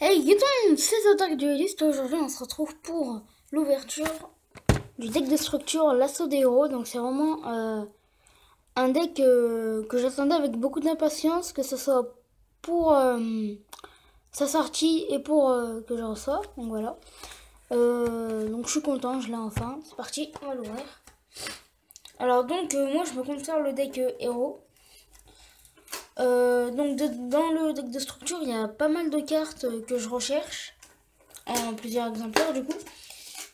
Hey, Gaëtan, c'est Attaque du List. Aujourd'hui, on se retrouve pour l'ouverture du deck de structure L'Assaut des Héros. Donc, c'est vraiment un deck que j'attendais avec beaucoup d'impatience, que ce soit pour sa sortie et pour que je reçoive. Donc, voilà. Donc, je suis content, je l'ai enfin. C'est parti, on va l'ouvrir. Alors, donc, moi, je me conserve le deck Héros. Donc dans le deck de structure, il y a pas mal de cartes que je recherche en plusieurs exemplaires du coup.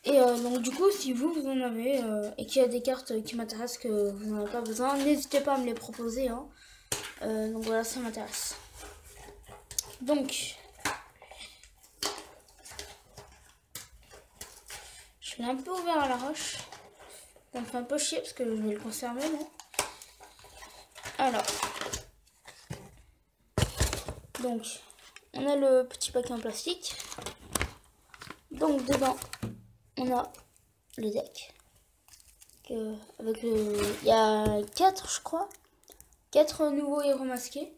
Et donc du coup, si vous en avez et qu'il y a des cartes qui m'intéressent que vous n'en avez pas besoin, n'hésitez pas à me les proposer. Hein. Donc voilà, ça m'intéresse. Donc, je l'ai un peu ouvert à l'arrache. Ça me fait un peu chier parce que je vais le conserver, non? Alors, donc, on a le petit paquet en plastique. Donc dedans, on a le deck. Avec il y a 4 je crois. 4 nouveaux héros masqués.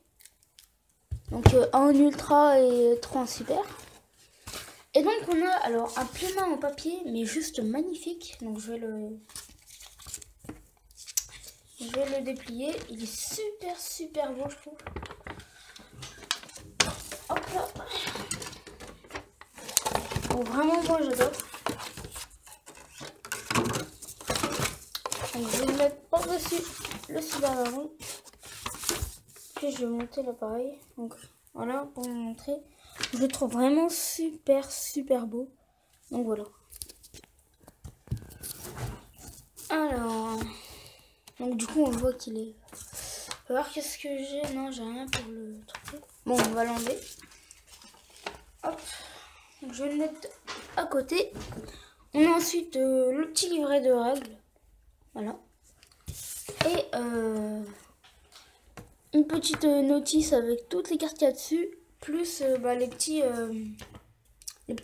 Donc un en ultra et 3 en super. Et donc on a alors un pli-main en papier mais juste magnifique. Donc je vais le déplier. Il est super beau je trouve. Hop là. Bon, vraiment moi j'adore. Donc, je vais le mettre par-dessus le super marron. Puis je vais monter l'appareil. Donc voilà pour vous montrer. Je le trouve vraiment super beau. Donc voilà. Alors, donc du coup on voit qu'il est. On va voir qu'est-ce que j'ai. Non, j'ai rien pour le truc. Bon, on va l'enlever. Hop. Donc, je vais le mettre à côté. On a ensuite le petit livret de règles. Voilà. Et une petite notice avec toutes les cartes qu'il y a dessus. Plus les petits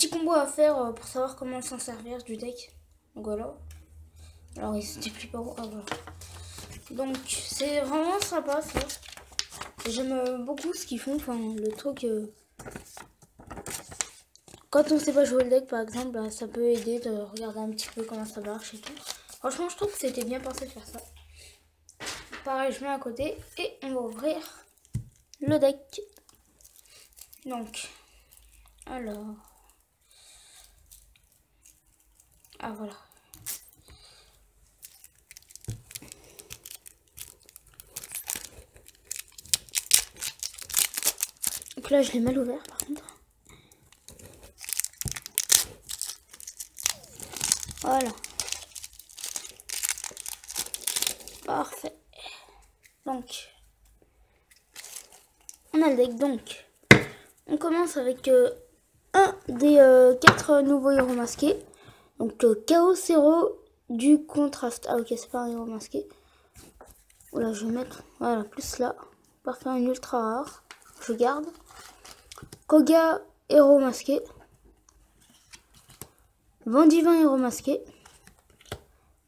combos à faire pour savoir comment s'en servir du deck. Donc voilà. Alors il se déplie pas. Ah, voilà. Donc c'est vraiment sympa ça. J'aime beaucoup ce qu'ils font. Enfin le truc. Quand on sait pas jouer le deck par exemple, bah, ça peut aider de regarder un petit peu comment ça marche et tout. Franchement je trouve que c'était bien pensé de faire ça. Pareil je mets à côté et on va ouvrir le deck. Donc alors. Ah voilà. Donc là je l'ai mal ouvert par contre. Voilà. Parfait. Donc, on a le deck. Donc, on commence avec un des 4 nouveaux héros masqués. Donc, Chaos Héros du contraste. Ah ok, c'est pas un héros masqué. Voilà, je vais mettre, voilà, plus là. Parfait, un ultra rare. Je garde. Koga héros masqué. Vent divin héros masqué.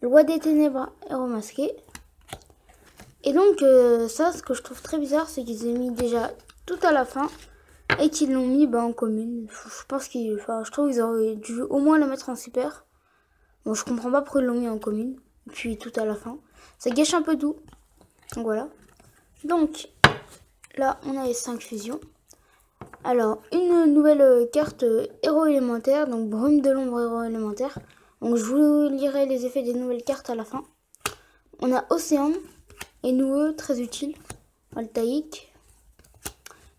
Loi des ténèbres héros masqué. Et donc ça, ce que je trouve très bizarre, c'est qu'ils aient mis déjà tout à la fin et qu'ils l'ont mis en commune. Je pense je trouve qu'ils auraient dû au moins le mettre en super. Bon, je comprends pas pourquoi ils l'ont mis en commune. Et puis tout à la fin, ça gâche un peu tout. Donc voilà. Donc là, on a les 5 fusions. Alors, une nouvelle carte héros élémentaire, donc brume de l'ombre héros élémentaire. Donc je vous lirai les effets des nouvelles cartes à la fin. On a Océan et Noueux, très utile. Altaïque.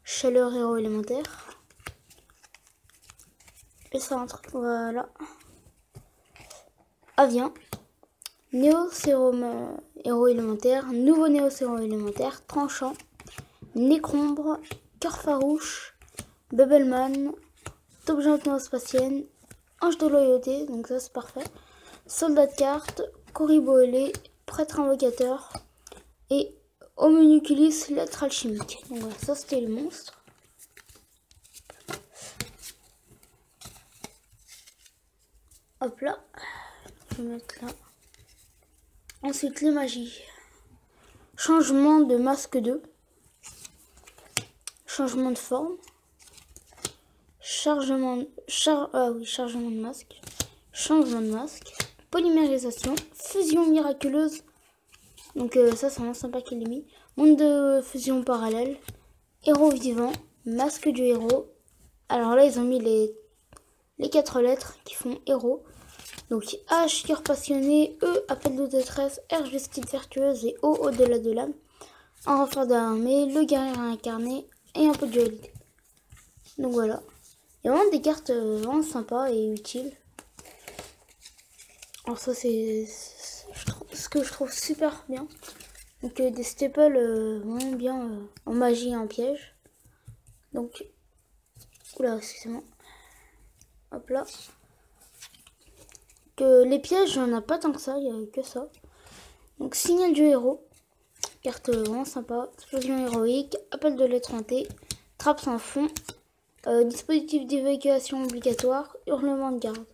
Chaleur héros élémentaire. Et centre, voilà. Avien. Néo sérum héros élémentaire. Nouveau Néo sérum élémentaire. Tranchant. Nécrombre. Cœur farouche. Bubbleman. Taupe néo-spatienne. Ange de loyauté, donc ça c'est parfait. Soldat de carte. Coriboélé. Prêtre invocateur. Et Homunculus, lettre alchimique. Donc voilà, ça c'était le monstre. Hop là. Je vais mettre là. Ensuite les magies. Changement de masque 2. Changement de forme. chargement de masque, changement de masque, polymérisation, fusion miraculeuse. Donc ça c'est vraiment sympa qu'il ait mis. Monde de fusion parallèle, héros vivant, masque du héros. Alors là ils ont mis les 4 lettres qui font héros. Donc H, cœur passionné, E, appel de détresse, R, justice vertueuse et O, au-delà de l'âme. Un renfort de l'armée, le guerrier incarné et un peu de dualité. Donc voilà. Il y a vraiment des cartes vraiment sympas et utiles. Alors ça c'est ce que je trouve super bien. Donc des staples vraiment bien en magie et en piège. Donc, oula, excusez-moi. Hop là. Que les pièges, il n'y en a pas tant que ça, il n'y a que ça. Donc signal du héros. Carte vraiment sympa. Explosion héroïque, appel de l'étranté, trappe sans fond, dispositif d'évacuation obligatoire, hurlement de garde.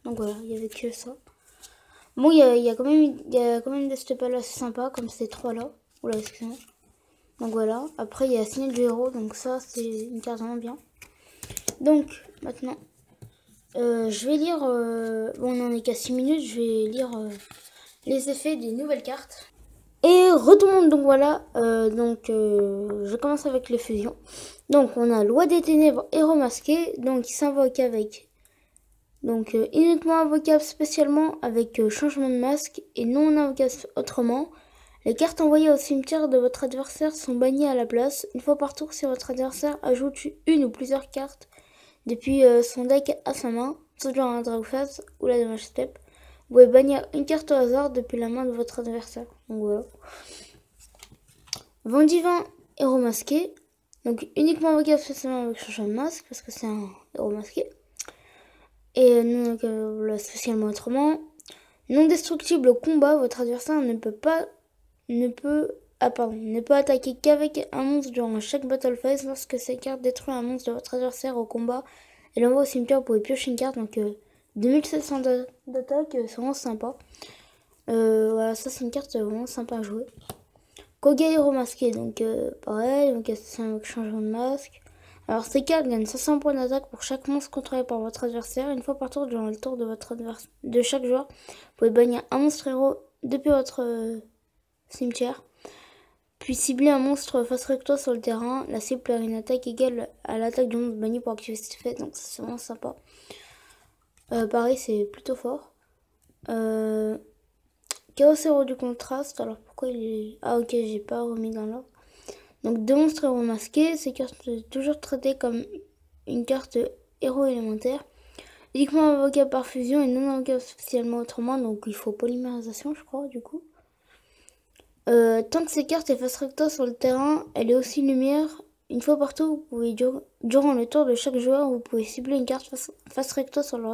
Donc voilà, il n'y avait que ça. Bon, il y a quand même des staples assez sympas, comme ces trois là. Oula, excusez-moi. Donc voilà, après il y a signal du héros, donc ça c'est une carte vraiment bien. Donc maintenant, je vais lire, bon on en est qu'à 6 minutes, je vais lire les effets des nouvelles cartes. Et retournons donc voilà, je commence avec les fusions. Donc on a Loi des Ténèbres, héros masqué, donc il s'invoque avec, donc uniquement invocable spécialement avec changement de masque et non invocable autrement. Les cartes envoyées au cimetière de votre adversaire sont bannies à la place. Une fois par tour, si votre adversaire ajoute une ou plusieurs cartes depuis son deck à sa main, ce genre un Dragphase ou la Damage Step, vous pouvez bannir une carte au hasard depuis la main de votre adversaire. Donc voilà. Vent divin, héros masqué. Donc uniquement invocable spécialement avec changement de masque parce que c'est un héros masqué. Et non spécialement autrement. Non destructible au combat, votre adversaire ne peut attaquer qu'avec un monstre durant chaque battle phase. Lorsque cette carte détruit un monstre de votre adversaire au combat et l'envoie au cimetière, vous pouvez piocher une carte. Donc 2700 d'attaque, c'est vraiment sympa. Voilà, ça c'est une carte vraiment sympa à jouer. Koga héros masqué, donc pareil, donc c'est un changement de masque. Alors ces cartes gagnent 500 points d'attaque pour chaque monstre contrôlé par votre adversaire. Une fois par tour durant le tour de chaque joueur, vous pouvez bannir un monstre héros depuis votre cimetière. Puis cibler un monstre face recto sur le terrain. La cible perd une attaque égale à l'attaque du monstre banni pour activer cet effet. Donc c'est vraiment sympa. Pareil, c'est plutôt fort. Chaos héros du contraste. Alors pourquoi il est... Ah ok, j'ai pas remis dans l'ordre. Donc deux monstres héros masqués. Ces cartes sont toujours traitées comme une carte héros élémentaire. Uniquement invocable par fusion et non invocable spécialement autrement. Donc il faut polymérisation je crois du coup. Tant que ces cartes est face recto sur le terrain, elle est aussi lumière. Une fois par tour, vous pouvez durant le tour de chaque joueur, vous pouvez cibler une carte face recto sur le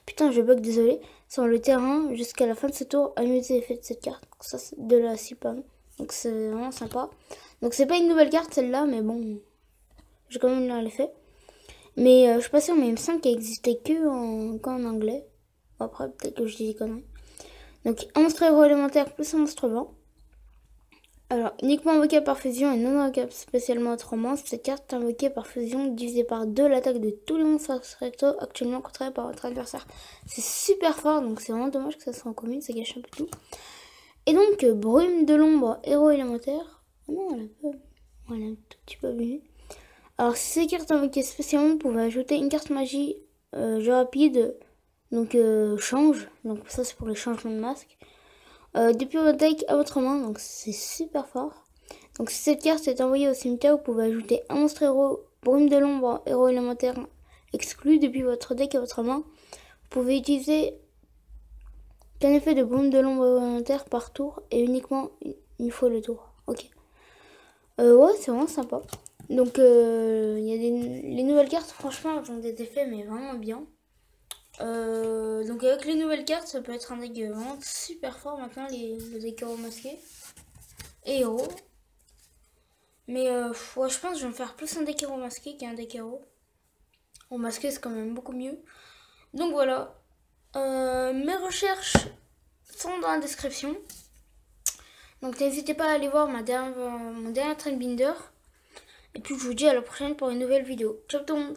putain, je bug, désolé, sur le terrain jusqu'à la fin de ce tour. Amuser l'effet de cette carte. Donc ça, c'est de la cible. Donc c'est vraiment sympa. Donc c'est pas une nouvelle carte celle-là, mais bon, j'ai quand même l'effet. Mais je suis pas sûre, mais il me semble qu'elle existait qu'en anglais. Bon, après, peut-être que je dis des conneries. Donc un monstre héros élémentaire plus un monstre vent. Alors, uniquement invocable par fusion et non invocable spécialement autrement, cette carte est invoquée par fusion divisée par 2 l'attaque de tous les monstres recto actuellement contrôlés par votre adversaire. C'est super fort, donc c'est vraiment dommage que ça soit en commune, ça gâche un peu tout. Et donc, brume de l'ombre, héros élémentaire. Oh non, elle a un tout petit peu abîmé. Alors, si ces cartes invoquées spécialement, vous pouvez ajouter une carte magie jeu rapide, donc change, donc ça c'est pour les changements de masque. Depuis votre deck à votre main, donc c'est super fort. Donc si cette carte est envoyée au cimetière, vous pouvez ajouter un monstre héros, brume de l'ombre, héros élémentaire exclu depuis votre deck à votre main. Vous pouvez utiliser qu'un effet de brume de l'ombre élémentaire par tour et uniquement une fois le tour. Ok. Ouais, c'est vraiment sympa. Donc il y a les nouvelles cartes, franchement, elles ont des effets mais vraiment bien. Donc avec les nouvelles cartes, ça peut être un deck vraiment super fort maintenant, le deck héros masqué et héros. Mais ouais, je pense que je vais me faire plus un deck héros masqué qu'un deck héros. Au masqué, c'est quand même beaucoup mieux. Donc voilà, mes recherches sont dans la description. Donc n'hésitez pas à aller voir mon dernier Trendbinder. Et puis je vous dis à la prochaine pour une nouvelle vidéo. Ciao tout le monde.